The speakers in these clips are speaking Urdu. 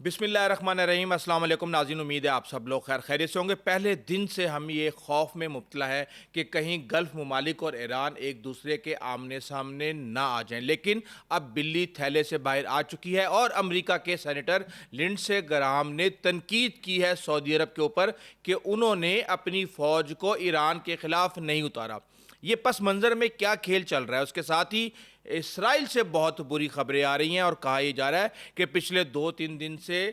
بسم اللہ الرحمن الرحیم۔ السلام علیکم ناظرین، امید ہے آپ سب لوگ خیر خیریت سے ہوں گے۔ پہلے دن سے ہم یہ خوف میں مبتلا ہے کہ کہیں گلف ممالک اور ایران ایک دوسرے کے آمنے سامنے نہ آ جائیں، لیکن اب بلی تھیلے سے باہر آ چکی ہے اور امریکہ کے سینیٹر لنڈسے گراہم نے تنقید کی ہے سعودی عرب کے اوپر کہ انہوں نے اپنی فوج کو ایران کے خلاف نہیں اتارا۔ یہ پس منظر میں کیا کھیل چل رہا ہے؟ اس کے ساتھ ہی اسرائیل سے بہت بری خبریں آ رہی ہیں اور کہا یہ جا رہا ہے کہ پچھلے 2-3 دن سے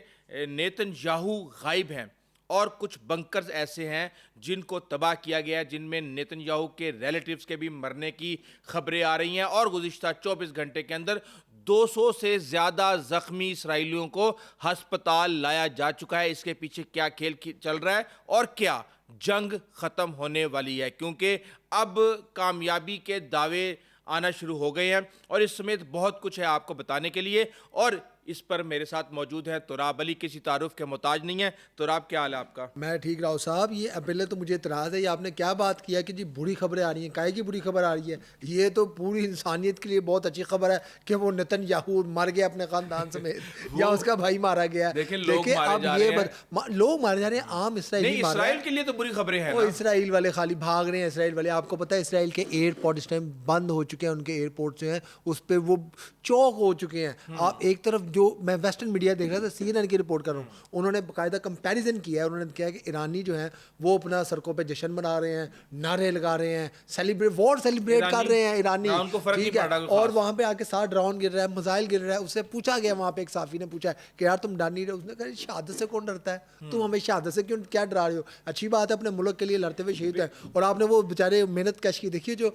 نیتن یاہو غائب ہیں اور کچھ بنکرز ایسے ہیں جن کو تباہ کیا گیا ہے، جن میں نیتن یاہو کے ریلیٹیوز کے بھی مرنے کی خبریں آ رہی ہیں اور گزشتہ 24 گھنٹے کے اندر 200 سے زیادہ زخمی اسرائیلیوں کو ہسپتال لایا جا چکا ہے۔ اس کے پیچھے کیا کھیل چل رہا ہے اور کیا جنگ ختم ہونے والی ہے؟ کیونکہ اب کامیابی کے دعوے آنا شروع ہو گئے ہیں اور اس سمیت بہت کچھ ہے آپ کو بتانے کے لیے، اور اس پر میرے ساتھ موجود ہے تراب علی، کسی تعارف کے محتاج نہیں ہے۔ تراب، کیا حال ہے آپ کا؟ میں ٹھیک راؤ صاحب، یہ پہلے تو مجھے اعتراض ہے، یہ آپ نے کیا بات کیا کہ جی بری خبریں آ رہی ہیں؟ کائے کی بری خبر آ رہی ہے؟ یہ تو پوری انسانیت کے لیے بہت اچھی خبر ہے کہ وہ نیتن یاہو مر گیا اپنے خاندان سمیت یا اس کا بھائی مارا گیا ہے۔ دیکھیں لوگ مارے جا رہے ہیں، لوگ مارے جا رہے ہیں، عام اسرائیلی نہیں مار رہا ہے۔ اسرائیل کے لیے تو بری خبریں ہیں وہ نا۔ اسرائیل والے خالی بھاگ رہے ہیں، اسرائیل والے، آپ کو پتہ ہے اسرائیل کے ایئرپورٹ اس ٹائم بند ہو چکے ہیں، ان کے ایئرپورٹ جو ہیں اس پہ وہ چوک ہو چکے ہیں۔ آپ ایک طرف جو میں ویسٹرن میڈیا دیکھ رہا تھا، سی این این کی رپورٹ کر رہا ہوں، انہوں نے باقاعدہ کمپیریزن کیا ہے، انہوں نے کیا کہ ایرانی جو ہیں وہ اپنا سڑکوں پہ جشن منا رہے ہیں، نعرے لگا رہے ہیں، وار سیلیبریٹ کر رہے ہیں ایرانی، ٹھیک ہے، اور وہاں پہ آ کے 60 ڈرون گر رہا ہے، میزائل گر رہا ہے۔ اس سے پوچھا گیا، وہاں پہ ایک صحافی نے پوچھا کہ یار تم ڈر نہیں رہے؟ اس نے کہا شہادت سے کون ڈرتا ہے؟ تم ہمیں شہادت سے کیا ڈرا رہے ہو؟ اچھی بات ہے، اپنے ملک کے لیے لڑتے ہوئے شہید ہیں، اور آپ نے وہ بیچارے محنت کش کی دیکھیے جو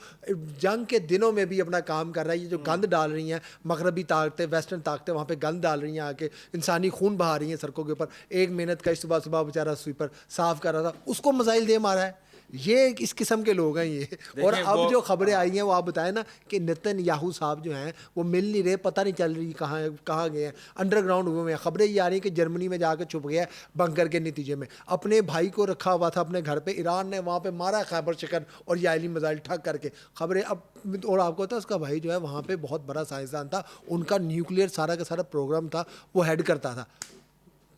جنگ کے دنوں میں بھی اپنا کام کر رہا ہے۔ یہ جو گند ڈال رہی ہیں مغربی طاقتیں، ویسٹرن طاقتیں، وہاں پہ گند ڈال رہی ہیں، آ کے انسانی خون بہا رہی ہیں سڑکوں کے اوپر۔ ایک محنت کش صبح صبح بیچارہ سویپر صاف کر رہا تھا، اس کو میزائل دے مارا ہے۔ یہ اس قسم کے لوگ ہیں یہ۔ اور اب جو خبریں آئی ہیں وہ آپ بتائیں نا کہ نیتن یاہو صاحب جو ہیں وہ مل نہیں رہے، پتہ نہیں چل رہی کہاں گئے ہیں، انڈر گراؤنڈ ہوئے ہیں۔ خبریں یہ آ رہی ہیں کہ جرمنی میں جا کے چھپ گیا ہے بنکر کے نتیجے میں، اپنے بھائی کو رکھا ہوا تھا اپنے گھر پہ، ایران نے وہاں پہ مارا خیبر شکن اور یائلی میزائل ٹھک کر کے۔ خبریں اب، اور آپ کو پتا ہے اس کا بھائی جو ہے وہاں پہ بہت بڑا سائنسدان تھا، ان کا نیوکلیئر سارا کا سارا پروگرام تھا، وہ ہیڈ کرتا تھا،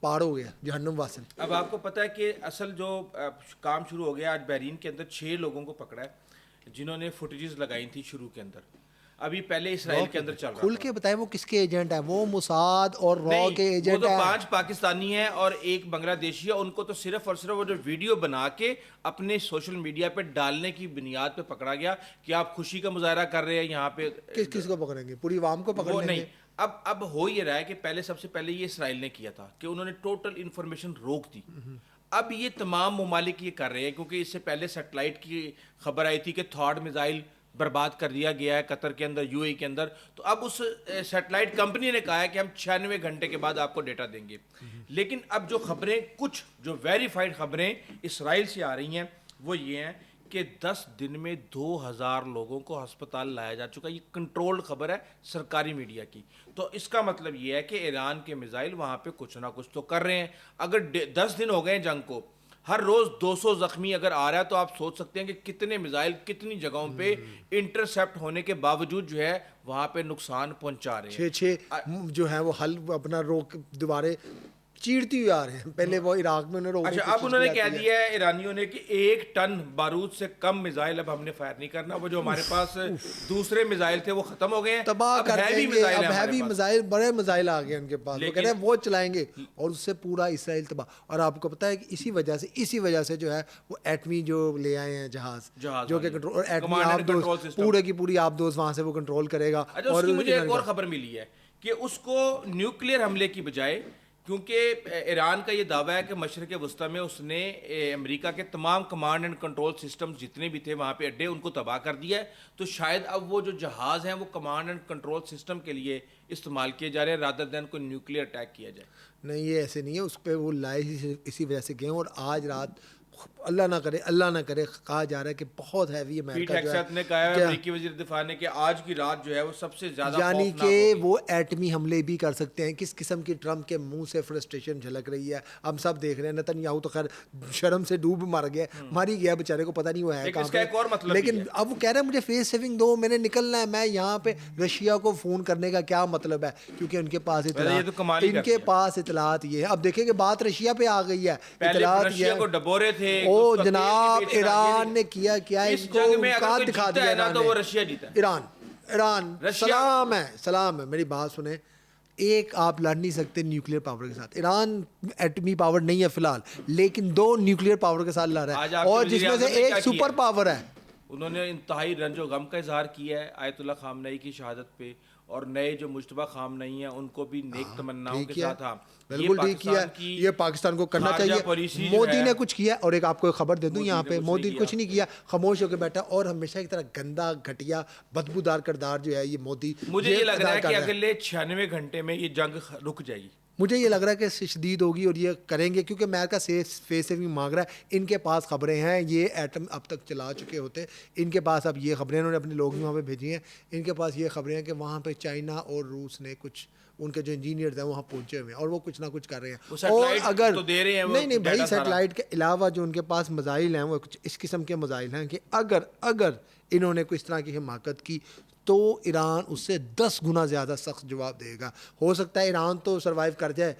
پار ہو گیا جہنم واصل۔ اب آپ کو پتہ ہے کہ اصل جو کام شروع ہو گیا، آج بحرین کے اندر 6 لوگوں کو پکڑا ہے جنہوں نے فوٹیجز لگائی تھی شروع کے اندر۔ ابھی پہلے اسرائیل کے اندر چل رہا کھل تھا۔ کے بتائیں وہ کس کے ایجنٹ ہیں؟ وہ موساد اور را کے نہیں، وہ ایجنٹ تو ہیں۔ 5 پاکستانی ہیں اور 1 بنگلہ دیشی ہے۔ ان کو تو صرف اور صرف وہ جو ویڈیو بنا کے اپنے سوشل میڈیا پہ ڈالنے کی بنیاد پہ پکڑا گیا کہ آپ خوشی کا مظاہرہ کر رہے ہیں یہاں پہ۔ کس کو پکڑیں گے؟ پوری عوام کو پکڑ وہ لیں نہیں، گے۔ اب ہو یہ رہا ہے کہ پہلے سب سے پہلے یہ اسرائیل نے کیا تھا کہ انہوں نے ٹوٹل انفارمیشن روک دی۔ اب یہ تمام ممالک یہ کر رہے ہیں کیونکہ اس سے پہلے سیٹلائٹ کی خبر آئی تھی کہ تھاڈ میزائل برباد کر دیا گیا ہے قطر کے اندر، یو اے کے اندر۔ تو اب اس سیٹلائٹ کمپنی نے کہا ہے کہ ہم 96 گھنٹے کے بعد آپ کو ڈیٹا دیں گے۔ لیکن اب جو خبریں، کچھ جو ویریفائڈ خبریں اسرائیل سے آ رہی ہیں وہ یہ ہیں کہ 10 دن میں 2000 لوگوں کو ہسپتال لایا جا چکا۔ یہ کنٹرولڈ خبر ہے سرکاری میڈیا کی۔ تو اس کا مطلب یہ ہے کہ ایران کے میزائل وہاں پہ کچھ نہ کچھ تو کر رہے ہیں۔ اگر 10 دن ہو گئے جنگ کو، ہر روز 200 زخمی اگر آ رہا ہے تو آپ سوچ سکتے ہیں کہ کتنے میزائل کتنی جگہوں پہ انٹرسیپٹ ہونے کے باوجود جو ہے وہاں پہ نقصان پہنچا رہے ہیں۔ 6 جو ہیں وہ حل اپنا روک دوبارے چیرتی ہوئی آ رہے ہیں۔ پہلے وہ عراق میں انہوں نے اچھا، اب انہوں نے کہہ دیا ہے ایرانیوں نے کہ 1 ٹن بارود سے کم میزائل اب ہم نے فائر نہیں کرنا۔ وہ جو ہمارے پاس دوسرے میزائل تھے وہ ختم ہو گئے ہیں، تباہ اب کر دیں ہیوی گے۔ میزائل اب ہیں ہمارے ہیوی پاس۔ میزائل، بڑے میزائل آ گئے ان کے پاس، وہ کہہ رہے ہیں وہ چلائیں گے اور اس سے پورا اسرائیل تباہ۔ اور آپ کو پتہ ہے کہ اسی وجہ سے جو ہے وہ ایٹمی جو لے آئے ہیں جہاز جو کہ کنٹرول، اور ایٹمی آبدوز پورے کی پوری آبدوز وہاں سے وہ کنٹرول کرے گا۔ اچھا، اس کی مجھے ایک اور خبر ملی ہے کہ اس کو نیوکلیئر حملے کی بجائے، کیونکہ ایران کا یہ دعویٰ ہے کہ مشرق وسطیٰ میں اس نے امریکہ کے تمام کمانڈ اینڈ کنٹرول سسٹم جتنے بھی تھے وہاں پہ اڈے، ان کو تباہ کر دیا ہے۔ تو شاید اب وہ جو جہاز ہیں وہ کمانڈ اینڈ کنٹرول سسٹم کے لیے استعمال کیے جا رہے ہیں رادر دین کوئی نیوکلیئر اٹیک کیا جائے۔ نہیں، یہ ایسے نہیں ہے، اس پہ وہ لائے اسی وجہ سے گئے ہیں۔ اور آج رات اللہ نہ کرے کہا جا رہا ہے کہ بہت ہیوی پیٹ امریکہ جو ہیگسیت نے کہا ہے کیا- امریکی وزیر دفاع نے کہ آج کی رات جو ہے وہ سب سے زیادہ یعنی خوفناک کہ ہوگی۔ وہ ایٹمی حملے بھی کر سکتے ہیں. کس قسم کی ٹرمپ کے منہ سے فرسٹریشن جھلک رہی ہے ہم سب دیکھ رہے ہیں. نتن یاہو تو خیر شرم سے ڈوب مر ہی گیا بیچارے کو پتہ نہیں وہ ہے لیکن کہاں اس کا ایک اور پہ. مطلب بھی لیکن ہے۔ اب وہ کہہ رہے ہیں مجھے فیس سیونگ دو میں نے نکلنا ہے. میں یہاں پہ رشیا کو فون کرنے کا کیا مطلب ہے کیونکہ ان کے پاس یہ تو کمال ہی ان کر کے دیا۔ پاس اطلاعات یہ ہے. اب دیکھیں کہ بات رشیا پہ آ گئی ہے. پہلے اطلاعات یہ رشیا کو ڈبورے تھے، او اس کا تیل جناب بھی بیچنا، یہ ایران نہیں۔ نے کیا اس ان کو جنگ میں اگر اوقات کوئی دکھا جیتا دیا ہے نا ایران تو نے. وہ رشیا جیتا ہے۔ ایران رشیا سلام ہے میری بات سنیں. ایک آپ لڑ نہیں سکتے نیوکلیر پاور کے ساتھ. ایران ایٹمی پاور نہیں ہے فی الحال لیکن 2 نیوکلیر پاور کے ساتھ لڑ رہا آج ہے آپ کے اور وزیر جس میں سے اعظم نے کیا ایک کیا سپر ہے؟ پاور ہے. انہوں نے انتہائی رنج و غم کا اظہار کیا ہے آیت اللہ خامنئی کی شہادت پہ، اور نئے جو مجتبیٰ خامنئی ہیں ان کو بھی نیک تمناؤں کے ساتھ. ہاں بالکل ٹھیک کیا ہے. یہ پاکستان کو کرنا چاہیے. مودی نے کچھ کیا اور ایک آپ کو خبر دے دوں یہاں پہ مودی کچھ نہیں کیا خاموش ہو کے بیٹھا اور ہمیشہ کی طرح گندا گھٹیا بدبودار کردار جو ہے یہ مودی. مجھے یہ لگ رہا ہے کہ اگلے 96 گھنٹے میں یہ جنگ رک جائے گی. مجھے یہ لگ رہا ہے کہ شدید ہوگی اور یہ کریں گے کیونکہ امریکہ فیس سیونگ مانگ رہا ہے. ان کے پاس خبریں ہیں یہ ایٹم اب تک چلا چکے ہوتے. ان کے پاس اب یہ خبریں انہوں نے اپنے لوگ بھی وہاں پہ بھیجی ہیں. ان کے پاس یہ خبریں ہیں کہ وہاں پہ چائنا اور روس نے کچھ ان کے جو انجینئرز ہیں وہاں پہنچے ہوئے ہیں اور وہ کچھ نہ کچھ کر رہے ہیں. اور اگر نہیں بھائی سیٹلائٹ کے علاوہ جو ان کے پاس میزائل ہیں وہ کچھ اس قسم کے میزائل ہیں کہ اگر انہوں نے کوئی اس طرح کی حماقت کی تو ایران اس سے 10 گنا زیادہ سخت جواب دے گا. ہو سکتا ہے ایران تو سروائیو کر جائے.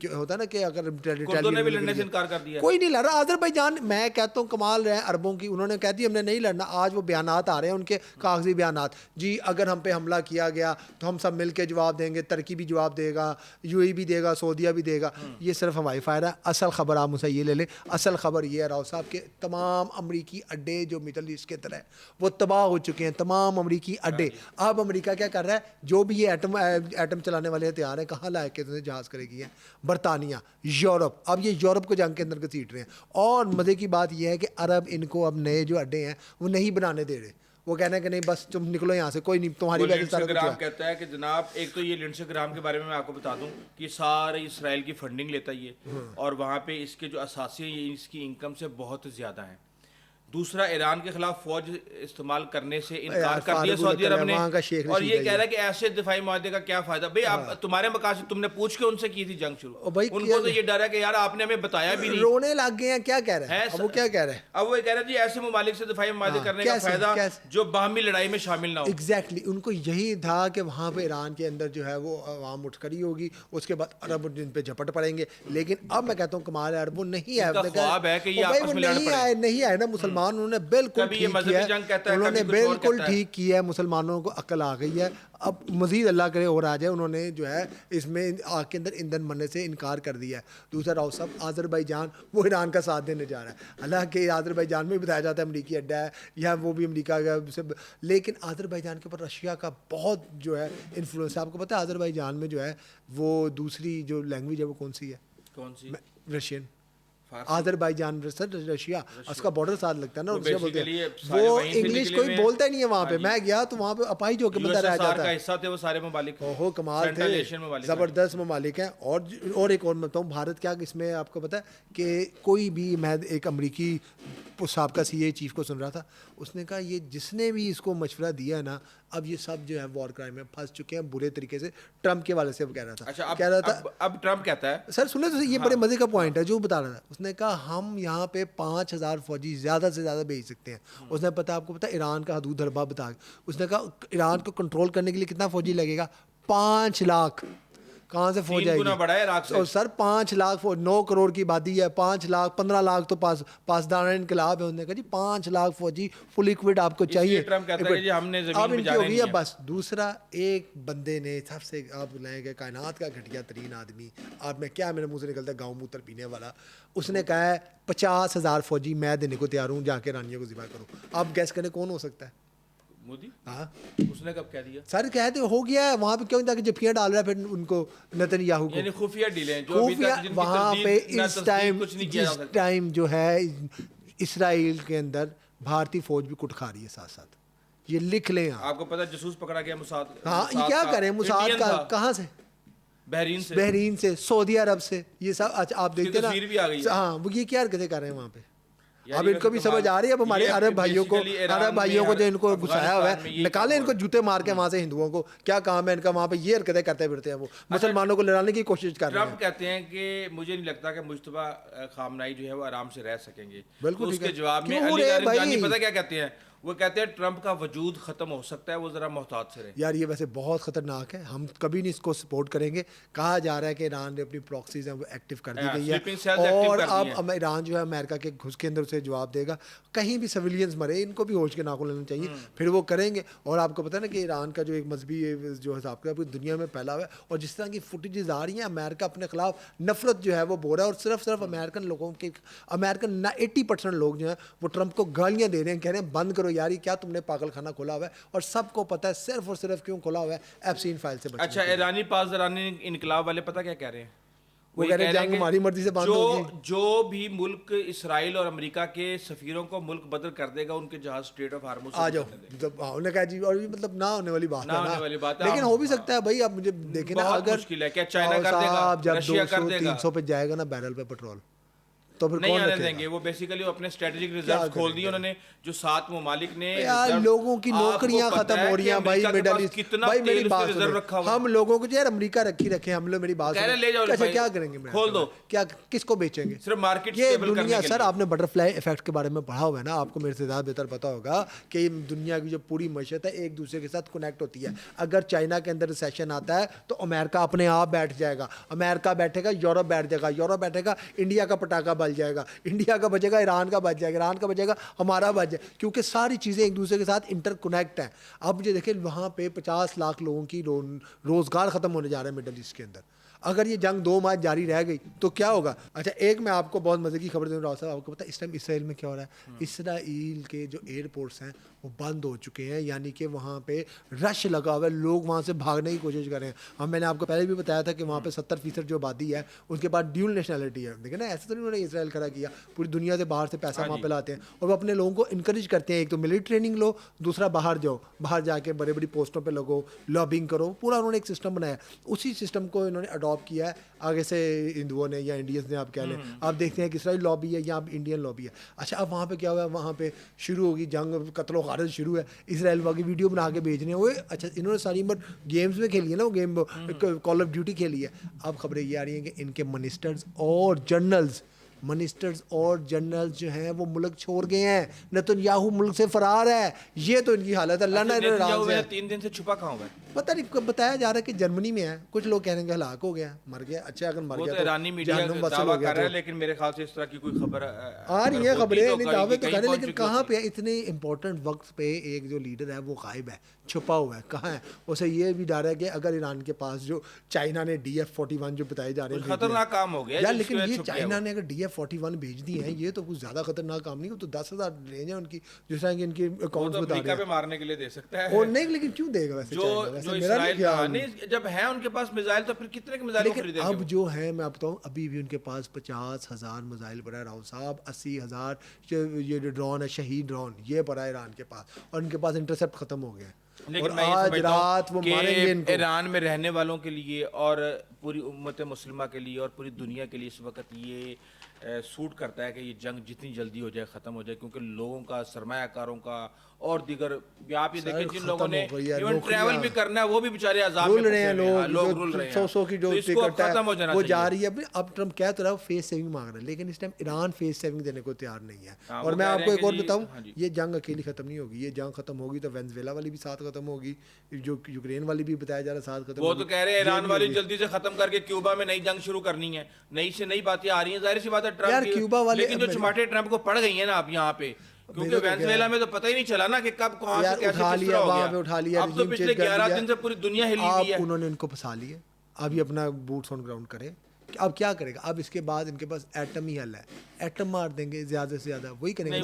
ہوتا ہے نا کہ اگر کردوں نے بھی لڑنے سے انکار کر دیا. کوئی نہیں لڑ رہا. آذربائیجان میں کہتا ہوں کمال رہے ہیں عربوں کی. انہوں نے کہہ دی ہم نے نہیں لڑنا. آج وہ بیانات آ رہے ہیں ان کے کاغذی بیانات. جی اگر ہم پہ حملہ کیا گیا تو ہم سب مل کے جواب دیں گے. ترکی بھی جواب دے گا, یو اے بھی دے گا, سعودیہ بھی دے گا. یہ صرف ہوائی فائر ہے. اصل خبر آپ مجھ سے یہ لے لیں. اصل خبر یہ ہے راؤ صاحب کہ تمام امریکی اڈے جو مڈل ایسٹ کے اندر ہے وہ تباہ ہو چکے ہیں. تمام امریکی اڈے. اب امریکہ کیا کر رہا ہے جو بھی یہ ایٹم چلانے والے ہتھیار ہیں کہاں لائے کے جہاز کرے گی ہے برطانیہ یورپ. اب یہ یورپ کو جنگ کے اندر گھسیٹ رہے ہیں. اور مزے کی بات یہ ہے کہ عرب ان کو اب نئے جو اڈے ہیں وہ نہیں بنانے دے رہے. وہ کہنا ہے کہ نہیں بس تم نکلو یہاں سے کوئی نہیں تمہاری وجہ سے سارا کچھ ہوا. کہتا ہے کہ جناب ایک تو یہ لنڈسے گرام کے بارے میں آپ کو بتا دوں کہ سارے اسرائیل کی فنڈنگ لیتا ہے یہ اور وہاں پہ اس کے جو اثاثے ہیں یہ اس کی انکم سے بہت زیادہ ہیں. دوسرا ایران کے خلاف فوج استعمال کرنے سے انکار کر دیا سعودی عرب نے اور یہ کہہ رہا ہے کہ ایسے دفاعی معاہدے کا کیا فائدہ. بھائی اب تمہارے مقاصد تم نے پوچھ کے ان سے کی تھی جنگ شروع. ان کو تو یہ ڈر ہے کہ یار آپ نے ہمیں بتایا بھی نہیں. رونے لگ گئے ہیں. کیا کہہ رہے ہیں وہ کیا کہہ رہے ہیں اب وہ کہہ رہے جی ایسے ممالک سے دفاعی معاہدے کرنے کا فائدہ جو باہمی لڑائی میں شامل نہ ہو. ایگزیکٹلی ان کو یہی تھا کہ وہاں پہ ایران کے اندر جو ہے وہ عوام اٹھ کھڑی ہوگی اس کے بعد عرب جن پہ جھپٹ پڑیں گے. لیکن اب میں کہتا ہوں کمال ہے عرب وہ نہیں آئے نہیں آئے نا مسلمان. انہوں نے بالکل انہوں نے بالکل ٹھیک کیا ہے. مسلمانوں کو عقل آ گئی ہے. اب مزید اللہ کرے اور آ جائے. انہوں نے جو ہے اس میں آگ کے اندر ایندھن بننے سے انکار کر دیا ہے. دوسرا راؤ صاحب آذربائیجان وہ ایران کا ساتھ دینے جا رہا ہے. حالانکہ آذربائیجان میں بتایا جاتا ہے امریکی اڈا ہے یا وہ بھی امریکہ کا لیکن آذربائیجان کے اوپر رشیا کا بہت جو ہے انفلوئنس ہے. آپ کو پتہ ہے آذربائیجان میں جو ہے وہ دوسری جو لینگویج ہے وہ کون سی ہے؟ رشین. آذربائیجان رشیا اس کا بارڈر ساتھ لگتا ہے نا. رشیا بولتے ہیں وہ انگلش کوئی بولتا ہی نہیں ہے وہاں پہ. میں گیا تو وہاں پہ اپاہج ہو کے بندہ رہ جاتا ہے. وہ سارے ممالک اوہو کمال تھے زبردست ممالک ہیں. اور ایک اور میں بتاؤں بھارت کیا اس میں آپ کو پتہ ہے کہ کوئی بھی میں ایک امریکی سابقہ سی اے چیف کو سن رہا تھا. اس نے کہا یہ جس نے بھی اس کو مشورہ دیا ہے نا اب یہ سب جو ہے وار کرائم میں پھنس چکے ہیں برے طریقے سے. ٹرمپ کے والے سے وہ کہہ رہا تھا. اب ٹرمپ کہتا ہے سر سنیں تو یہ بڑے مزے کا پوائنٹ ہے جو بتا رہا تھا. اس نے کہا ہم یہاں پہ 5000 فوجی زیادہ سے زیادہ بھیج سکتے ہیں. اس نے پتا آپ کو پتا ایران کا حدود حربہ بتا. اس نے کہا ایران کو کنٹرول کرنے کے لیے کتنا فوجی لگے گا؟ 5 لاکھ. کہاں سے فوج آئے گی؟ اور سر 5 لاکھ فوج 9 کروڑ کی آبادی ہے. 5 لاکھ 15 لاکھ تو پاسداران انقلاب ہے. انہوں نے کہا جی 5 لاکھ فوجی فل اکوپڈ آپ کو چاہیے. اب ان کی ہو گئی ہے بس. دوسرا ایک بندے نے سب سے آپ لیں گے کائنات کا گھٹیا ترین آدمی آپ میں کیا میرے منہ سے نکلتا ہے گاؤں موتر پینے والا. اس نے کہا ہے 50,000 فوجی میں دینے کو تیار ہوں جا کے رانیوں کو ذبح کروں. آپ گیس کریں کون ہو سکتا ہے؟ مودی. ہاں اس نے کب کہہ دیا؟ سر کہتے ہو گیا ہے وہاں پہ کیوں تاکہ جفیاں ڈال رہا ہے پھر ان کو نتن یاہو کو. یعنی خفیہ ڈیلیں جو ابھی تک جن کی وہاں پہ اس ٹائم جو ہے اسرائیل کے اندر بھارتی فوج بھی کٹ کھا رہی ہے ساتھ ساتھ. یہ لکھ لیں آپ کو پتہ جاسوس پکڑا گیا موساد. ہاں یہ کیا کریں موساد کا کہاں سے؟ بحرین سے سعودی عرب سے. یہ سب آپ دیکھتے ہیں نا. ہاں وہ یہ کیا حرکتیں کر رہے ہیں وہاں پہ. اب ان کو بھی سمجھ آ رہی ہے. اب ہمارے عرب بھائیوں کو جو ان کو گھسایا ہوا ہے, نکالیں ان کو جوتے مار کے وہاں سے. ہندوؤں کو کیا کام ہے ان کا وہاں پہ, یہ حرکتیں کرتے پھرتے ہیں, وہ مسلمانوں کو لڑانے کی کوشش کر رہے ہیں. ٹرمپ کہتے ہیں کہ مجھے نہیں لگتا کہ مجتبیٰ خامنہئی جو ہے وہ آرام سے رہ سکیں گے. بالکل اس ٹھیک ہے. کے جواب میں کیوں علی رہے لاریجانی بھائی؟ پتہ کیا کہتے ہیں, وہ کہتے ہیں ٹرمپ کا وجود ختم ہو سکتا ہے, وہ ذرا محتاط سے رہے. یار یہ ویسے بہت خطرناک ہے, ہم کبھی نہیں اس کو سپورٹ کریں گے. کہا جا رہا ہے کہ ایران نے اپنی پراکسیز ہیں وہ ایکٹیو کر دی گئی ہے, اور اب ایران جو ہے امریکہ کے گھس کے اندر اسے جواب دے گا. کہیں بھی سویلینز مرے, ان کو بھی ہوش کے ناخن لینا چاہیے, پھر وہ کریں گے. اور آپ کو پتہ ہے نا کہ ایران کا جو ایک مذہبی جو حساب کا پوری دنیا میں پھیلا ہوا ہے, اور جس طرح کی فوٹیجز آ رہی ہیں, امریکہ اپنے خلاف نفرت جو ہے وہ بول رہا ہے. اور صرف امریکن لوگوں کے 80% لوگ جو ہیں وہ ٹرمپ کو گالیاں دے رہے ہیں, کہہ رہے ہیں بند کرو یار, کیا تم نے پاگل خانہ کھولا ہوا ہے. اور سب کو پتہ ہے صرف اور صرف کیوں کھولا ہوا ہے, ایپسٹین فائل سے بچنے. اچھا, ایرانی پاسدارانی انقلاب والے پتہ کیا کہہ رہے ہیں؟ وہ کہہ رہے ہیں جنگ ہماری مرضی سے بند ہوگی. جو بھی ملک اسرائیل اور امریکہ کے سفیروں کو ملک بدل کر دے گا, ان کے جہاز اسٹریٹ آف ہارمز آ جاؤ. انہوں نے کہا جی, اور مطلب نہ ہونے والی بات ہے, لیکن ہو بھی سکتا ہے بھائی. آپ مجھے دیکھیں نا, اگر مشکل ہے, کیا چائنا کر دے گا, جب رشیا کر دے گا, 200-300 پہ جائے گا نا بیرل پہ پیٹرول, تو پھر نہیں کون آنے رکھے دیں گے. وہ بیسیکلی اپنے اسٹریٹجک ریزرو کھول دیے انہوں نے, جو 7 ممالک نے. یار لوگوں کی نوکریاں ختم ہو رہی ہیں بھائی مڈل ایسٹ. بھائی میری بات سنو, ہم لوگوں کو یار امریکہ رکھے ہم لوگ, میری بات سنو, اچھا کیا کریں گے, کھول دو, کیا کس کو بیچیں گے, صرف مارکیٹ یہ اسٹیبل کرنے دنیا. کے سر لیے آپ نے بٹر فلائی ایفیکٹ کے بارے میں پڑھا ہوا ہے نا, آپ کو میرے سے زیادہ بہتر پتا ہوگا کہ دنیا کی جو پوری معیشت ہے ایک دوسرے کے ساتھ کنیکٹ ہوتی ہے. اگر چائنا کے اندر ریسیشن آتا ہے تو امریکہ اپنے آپ بیٹھ جائے گا, امریکہ بیٹھے گا یورپ بیٹھ جائے گا, یورپ بیٹھے گا انڈیا کا پٹاخہ بج جائے گا, انڈیا کا بجے گا ایران کا بج جائے گا, ایران کا بجے گا ہمارا بج جائے, کیونکہ ساری چیزیں ایک دوسرے کے ساتھ انٹر کنیکٹ ہیں. اب مجھے دیکھیں وہاں پہ 50 لاکھ لوگوں کی روزگار ختم ہونے جا رہا ہے مڈل ایسٹ کے اندر. اگر یہ جنگ 2 ماہ جاری رہ گئی تو کیا ہوگا. اچھا ایک میں آپ کو بہت مزے کی خبر دوں راؤ صاحب, آپ کو پتہ ہے اس ٹائم اسرائیل میں کیا ہو رہا ہے. اسرائیل کے جو ایئرپورٹس ہیں وہ بند ہو چکے ہیں, یعنی کہ وہاں پہ رش لگا ہوا ہے, لوگ وہاں سے بھاگنے کی کوشش کر رہے ہیں. میں نے آپ کو پہلے بھی بتایا تھا کہ وہاں پہ 70% جو آبادی ہے ان کے پاس ڈیول نیشنلٹی ہے. دیکھیں نا, ایسے تو نہیں انہوں نے اسرائیل کھڑا کیا, پوری دنیا سے باہر سے پیسہ وہاں پہ لاتے ہیں, اور وہ اپنے لوگوں کو انکریج کرتے ہیں. ایک تو ملٹری ٹریننگ لو, دوسرا باہر جاؤ, باہر جا کے بڑے بڑی پوسٹوں پہ لگو, لابنگ کرو. پورا انہوں نے ایک سسٹم بنایا, اسی سسٹم کو انہوں نے اڈاپٹ کیا ہے آگے سے ہندوؤں نے یا انڈینس نے, آپ کہہ لیں. آپ دیکھتے ہیں کہ اسرائیل لابی ہے یا انڈین لابی ہے. اچھا اب وہاں پہ کیا ہوا ہے, وہاں پہ شروع ہوگی جنگ, قتل و غارت شروع ہے. اسرائیل واقعی ویڈیو بنا کے بھیجنے ہوئے. اچھا انہوں نے ساری عمر گیمز میں کھیلی ہے نا, وہ گیم کال آف ڈیوٹی کھیلی ہے. اب خبریں یہ آ رہی ہیں کہ ان کے منسٹرز اور جنرلز جو ہیں وہ ملک چھوڑ گئے ہیں. نتنیاہو ملک سے فرار ہے. یہ تو ان کی حالت ہے. اللہ نے 3 دن سے چھپا کہاں ہوا ہے, پتہ نہیں, بتایا جا رہا ہے کہ جرمنی میں ہے. کچھ لوگ کہہ رہے ہیں کہ ہلاک ہو گیا, مر گیا. اچھا اگر مر گیا تو ایرانی میڈیا دعویٰ کر رہا ہے, لیکن میرے خیال سے اس طرح کی کوئی خبر آ رہی ہے. خبریں نہیں, دعوے تو کریں, لیکن کہاں پہ اتنے امپورٹنٹ وقت پہ ایک جو لیڈر ہے وہ غائب ہے, چھپا ہوا ہے, کہاں ہے. اسے یہ بھی ڈر ہے کہ اگر ایران کے پاس جو چائنا نے DF-41 جو بتائے جا رہے ہیں خطرناک کام ہو گیا یار, لیکن یہ چائنا نے اگر DF-41 بھیج دی ہیں, یہ تو کچھ زیادہ خطرناک کام نہیں. وہ تو 10,000 رینج ہے ان کی, جس طرح کہ ان کے اکاؤنٹس بتا رہے ہیں, مارنے کے لیے دے سکتا ہے. اور نہیں, لیکن کیوں دے گا ویسے جو اسرائیل, جب ہے ان کے پاس میزائل تو پھر کتنے کے میزائل خریدیں گے. اب جو ہے میں آپ بتاؤں, ابھی بھی ان کے پاس 50,000 میزائل پڑا ہے راؤ صاحب, 80,000 یہ جو ڈرون ہے شہید ڈرون, یہ پڑا ہے ایران کے پاس, اور ان کے پاس انٹرسیپٹ ختم ہو گیا ہے. اور آج رات وہ ماریں گے ان کو. ایران میں رہنے والوں کے لیے اور پوری امت مسلمہ کے لیے اور پوری دنیا کے لیے اس وقت یہ سوٹ کرتا ہے کہ یہ جنگ جتنی جلدی ہو جائے, ختم ہو جائے, کیونکہ لوگوں کا, سرمایہ کاروں کا اور دیگر, آپ یہ دیکھیں جن لوگوں نے ایون ٹریول بھی کرنا ہے وہ بھی بیچارے عذاب میں رول رہے ہیں, لوگ رول رہے ہیں. 100 کی جو ٹکٹ ہے وہ جا رہی ہے. اب ٹرمپ کہہ تو رہا ہے فیس سیونگ مانگ رہا ہے, لیکن اس ٹائم ایران فیس سیونگ دینے کو تیار نہیں ہے. اور میں آپ کو ایک اور بتاؤں, یہ جنگ اکیلی ختم نہیں ہوگی. یہ جنگ ختم ہوگی تو وینزویلا والی بھی ساتھ ختم ہوگی, جو یوکرین والی بھی بتایا جا رہا ہے ساتھ ختم ہوگی. وہ تو کہہ رہے ہیں ایران والی جلدی سے ختم کر کے کیوبا میں نئی جنگ شروع کرنی ہے. نئی سے نئی باتیں آ رہی ہیں, ظاہر سی بات ہے ٹرمپ کی, لیکن جو چماٹے ٹرمپ کو پڑ گئی ہیں نا اب یہاں پہ, کیونکہ وینزویلا میں تو پتہ ہی نہیں چلا نا کہ کب کہاں سے کیسے کس طرح ہو گیا. اب تو پچھلے 11 دن سے پوری دنیا ہلی ہوئی ہے. انہوں نے ان کو پھنسا لیا, اب یہ اپنا بوٹس آن گراؤنڈ کرے. اب کیا کرے گا, اب اس کے بعد ان کے پاس ایٹم ہی حل ہے, ایٹم مار دیں گے زیادہ سے زیادہ, وہی کریں گے.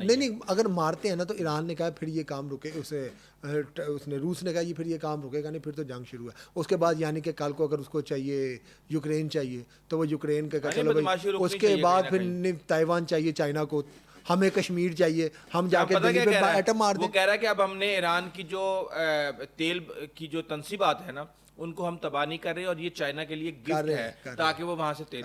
نہیں, اگر مارتے ہیں نا تو ایران نے کہا پھر یہ کام رکے, اس نے روس نے کہا یہ پھر یہ کام رکے گا نہیں, پھر تو جنگ شروع ہے. اس کے بعد یعنی کہ کل کو اگر اس کو چاہیے یوکرین چاہیے تو وہ یوکرین کا چلو بھائی, اس کے بعد پھر تائیوان چاہیے چائنا کو, ہمیں کشمیر چاہیے, ہم جا کے دلی پہ ایٹم مار دیں. وہ کہہ رہا ہے کہ اب ہم نے ایران کی جو تیل کی جو تنصیبات ہے نا ان کو ہم تباہ نہیں کر رہے, اور یہ چائنا کے لیے گفٹ ہے تاکہ وہ وہاں سے تیل.